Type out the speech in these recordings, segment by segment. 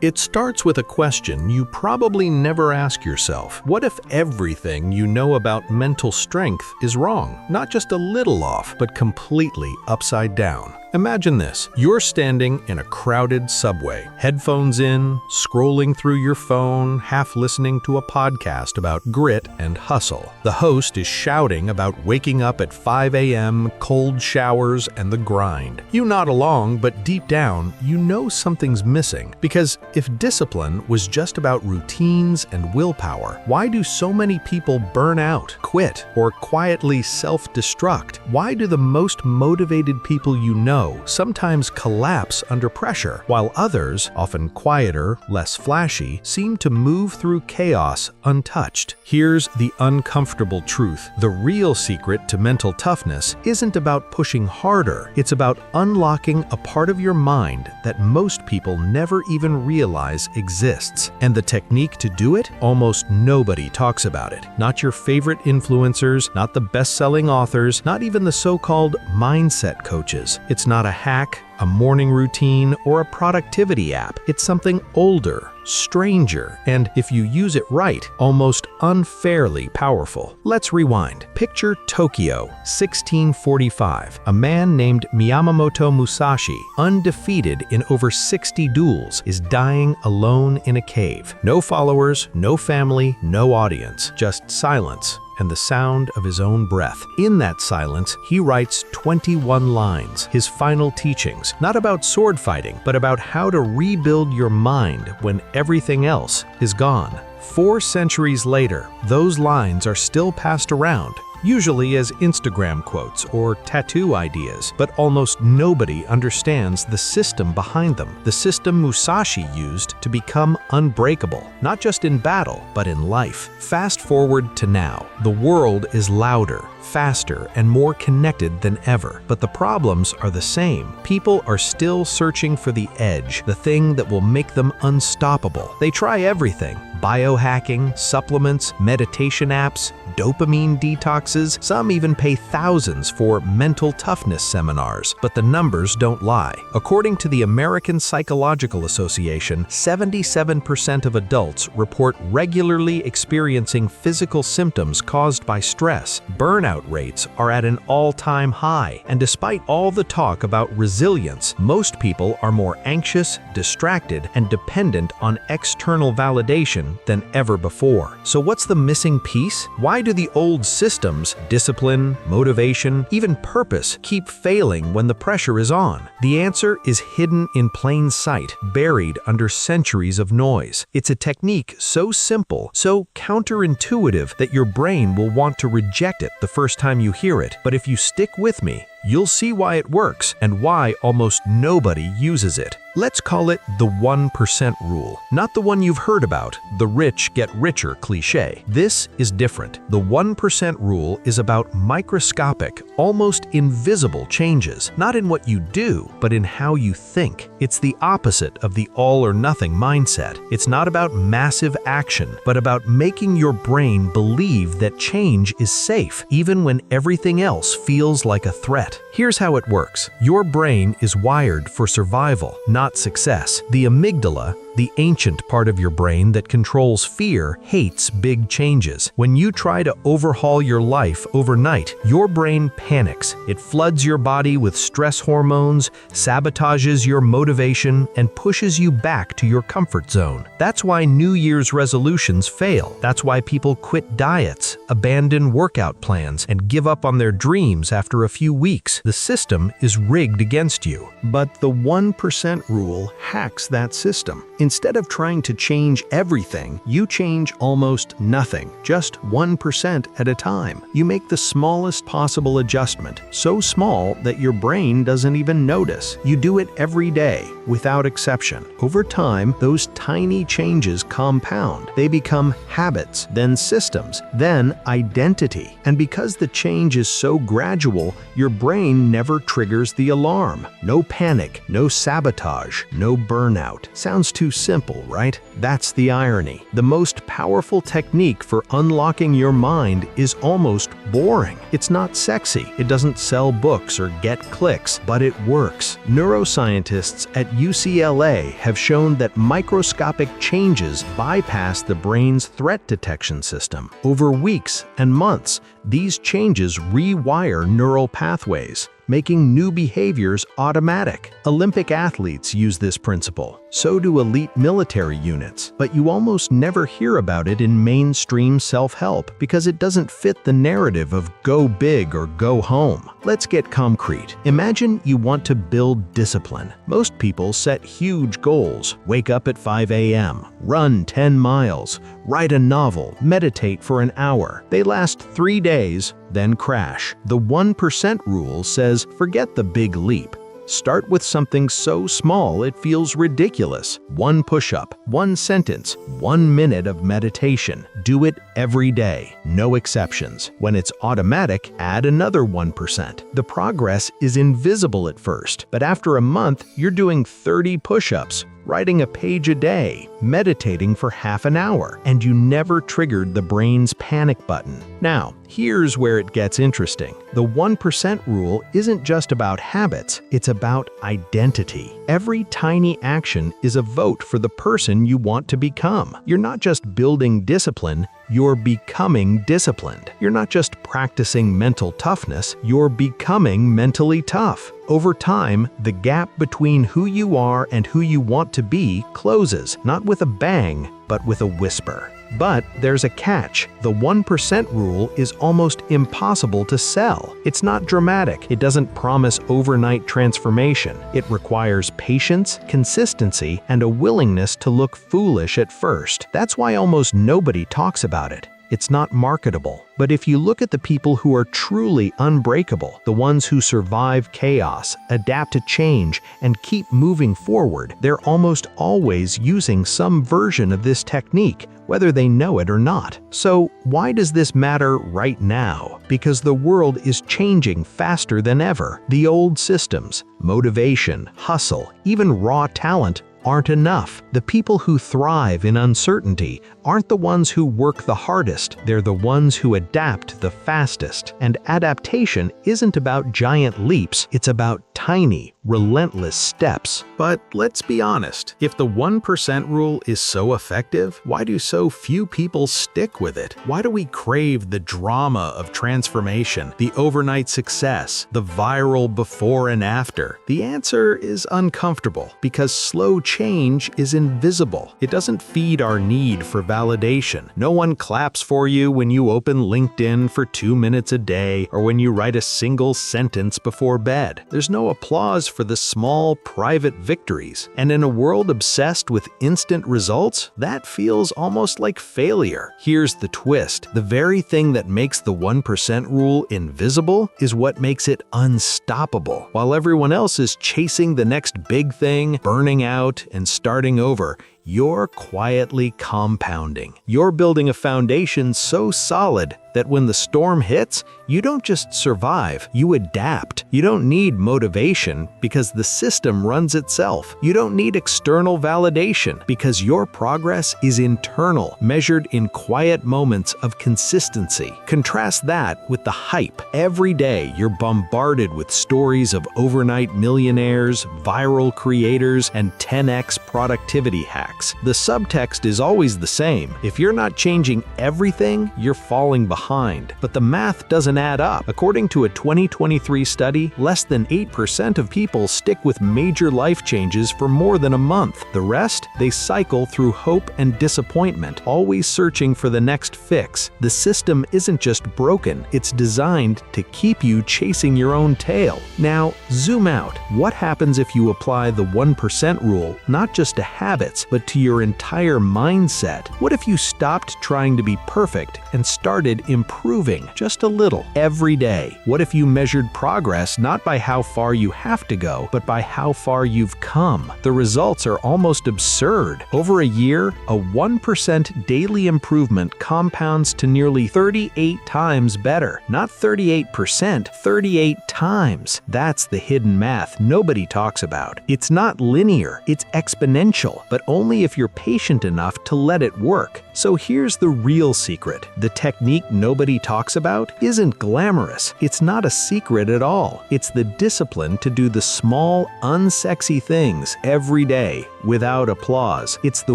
It starts with a question you probably never ask yourself. What if everything you know about mental strength is wrong? Not just a little off, but completely upside down. Imagine this. You're standing in a crowded subway, headphones in, scrolling through your phone, half listening to a podcast about grit and hustle. The host is shouting about waking up at 5 a.m., cold showers, and the grind. You nod along, but deep down, you know something's missing. Because if discipline was just about routines and willpower, why do so many people burn out, quit, or quietly self-destruct? Why do the most motivated people you know sometimes collapse under pressure, while others, often quieter, less flashy, seem to move through chaos untouched? Here's the uncomfortable truth. The real secret to mental toughness isn't about pushing harder. It's about unlocking a part of your mind that most people never even realize exists. And the technique to do it? Almost nobody talks about it. Not your favorite influencers, not the best-selling authors, not even the so-called mindset coaches. It's not a hack, a morning routine, or a productivity app. It's something older, stranger, and if you use it right, almost unfairly powerful. Let's rewind. Picture Tokyo, 1645. A man named Miyamoto Musashi, undefeated in over 60 duels, is dying alone in a cave. No followers, no family, no audience, just silence and the sound of his own breath. In that silence, he writes 21 lines, his final teachings, not about sword fighting, but about how to rebuild your mind when everything else is gone. 4 centuries later, those lines are still passed around, usually as Instagram quotes or tattoo ideas, but almost nobody understands the system behind them, the system Musashi used to become unbreakable, not just in battle, but in life. Fast forward to now. The world is louder, faster, and more connected than ever, but the problems are the same. People are still searching for the edge, the thing that will make them unstoppable. They try everything: biohacking, supplements, meditation apps, dopamine detoxes. Some even pay thousands for mental toughness seminars, but the numbers don't lie. According to the American Psychological Association, 77% of adults report regularly experiencing physical symptoms caused by stress. Burnout rates are at an all-time high, and despite all the talk about resilience, most people are more anxious, distracted, and dependent on external validation than ever before. So what's the missing piece? Why do the old systems, discipline, motivation, even purpose, keep failing when the pressure is on? The answer is hidden in plain sight, buried under centuries of noise. It's a technique so simple, so counterintuitive that your brain will want to reject it the first time you hear it. But if you stick with me, you'll see why it works and why almost nobody uses it. Let's call it the 1% rule. Not the one you've heard about, the rich get richer cliché. This is different. The 1% rule is about microscopic, almost invisible changes, not in what you do, but in how you think. It's the opposite of the all or nothing mindset. It's not about massive action, but about making your brain believe that change is safe, even when everything else feels like a threat. Here's how it works. Your brain is wired for survival, not success. The amygdala, the ancient part of your brain that controls fear, hates big changes. When you try to overhaul your life overnight, your brain panics. It floods your body with stress hormones, sabotages your motivation, and pushes you back to your comfort zone. That's why New Year's resolutions fail. That's why people quit diets, abandon workout plans, and give up on their dreams after a few weeks. The system is rigged against you. But the 1% rule hacks that system. Instead of trying to change everything, you change almost nothing, just 1% at a time. You make the smallest possible adjustment, so small that your brain doesn't even notice. You do it every day, without exception. Over time, those tiny changes compound. They become habits, then systems, then identity. And because the change is so gradual, your brain never triggers the alarm. No panic, no sabotage, no burnout. Sounds too simple, right? That's the irony. The most powerful technique for unlocking your mind is almost boring. It's not sexy, it doesn't sell books or get clicks, but it works. Neuroscientists at UCLA have shown that microscopic changes bypass the brain's threat detection system. Over weeks and months, these changes rewire neural pathways, making new behaviors automatic. Olympic athletes use this principle. So do elite military units. But you almost never hear about it in mainstream self-help because it doesn't fit the narrative of go big or go home. Let's get concrete. Imagine you want to build discipline. Most people set huge goals. Wake up at 5 a.m., run 10 miles, write a novel, meditate for an hour. They last 3 days, then crash. The 1% rule says forget the big leap. Start with something so small it feels ridiculous. 1 push-up, 1 sentence, 1 minute of meditation. Do it every day, no exceptions. When it's automatic, add another 1%. The progress is invisible at first, but after a month, you're doing 30 push-ups, writing a page a day, meditating for half an hour, and you never triggered the brain's panic button. Now, here's where it gets interesting. The 1% rule isn't just about habits, it's about identity. Every tiny action is a vote for the person you want to become. You're not just building discipline, you're becoming disciplined. You're not just practicing mental toughness, you're becoming mentally tough. Over time, the gap between who you are and who you want to be closes, not with a bang, but with a whisper. But there's a catch. The 1% rule is almost impossible to sell. It's not dramatic. It doesn't promise overnight transformation. It requires patience, consistency, and a willingness to look foolish at first. That's why almost nobody talks about it. It's not marketable. But if you look at the people who are truly unbreakable, the ones who survive chaos, adapt to change, and keep moving forward, they're almost always using some version of this technique, whether they know it or not. So why does this matter right now? Because the world is changing faster than ever. The old systems, motivation, hustle, even raw talent, aren't enough. The people who thrive in uncertainty aren't the ones who work the hardest, they're the ones who adapt the fastest. And adaptation isn't about giant leaps, it's about tiny, relentless steps. But let's be honest, if the 1% rule is so effective, why do so few people stick with it? Why do we crave the drama of transformation, the overnight success, the viral before and after? The answer is uncomfortable, because slow change is invisible. It doesn't feed our need for validation. No one claps for you when you open LinkedIn for 2 minutes a day or when you write a single sentence before bed. There's no applause for the small, private victories. And in a world obsessed with instant results, that feels almost like failure. Here's the twist. The very thing that makes the 1% rule invisible is what makes it unstoppable. While everyone else is chasing the next big thing, burning out, and starting over, you're quietly compounding. You're building a foundation so solid that when the storm hits, you don't just survive, you adapt. You don't need motivation because the system runs itself. You don't need external validation because your progress is internal, measured in quiet moments of consistency. Contrast that with the hype. Every day, you're bombarded with stories of overnight millionaires, viral creators, and 10x productivity hacks. The subtext is always the same. If you're not changing everything, you're falling behind. But the math doesn't add up. According to a 2023 study, less than 8% of people stick with major life changes for more than a month. The rest, they cycle through hope and disappointment, always searching for the next fix. The system isn't just broken, it's designed to keep you chasing your own tail. Now, zoom out. What happens if you apply the 1% rule, not just to habits, but to your entire mindset? What if you stopped trying to be perfect and started improving just a little every day? What if you measured progress not by how far you have to go, but by how far you've come? The results are almost absurd. Over a year, a 1% daily improvement compounds to nearly 38 times better. Not 38%, 38 times. That's the hidden math nobody talks about. It's not linear, it's exponential, but only only if you're patient enough to let it work. So here's the real secret. The technique nobody talks about isn't glamorous. It's not a secret at all. It's the discipline to do the small, unsexy things every day without applause. It's the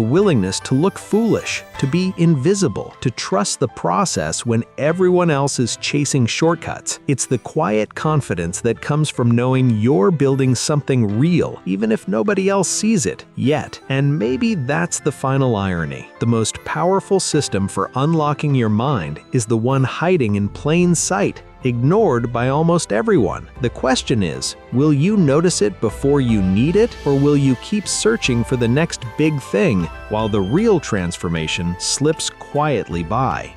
willingness to look foolish, to be invisible, to trust the process when everyone else is chasing shortcuts. It's the quiet confidence that comes from knowing you're building something real, even if nobody else sees it yet. And maybe that's the final irony. The most powerful system for unlocking your mind is the one hiding in plain sight, ignored by almost everyone. The question is, will you notice it before you need it, or will you keep searching for the next big thing while the real transformation slips quietly by?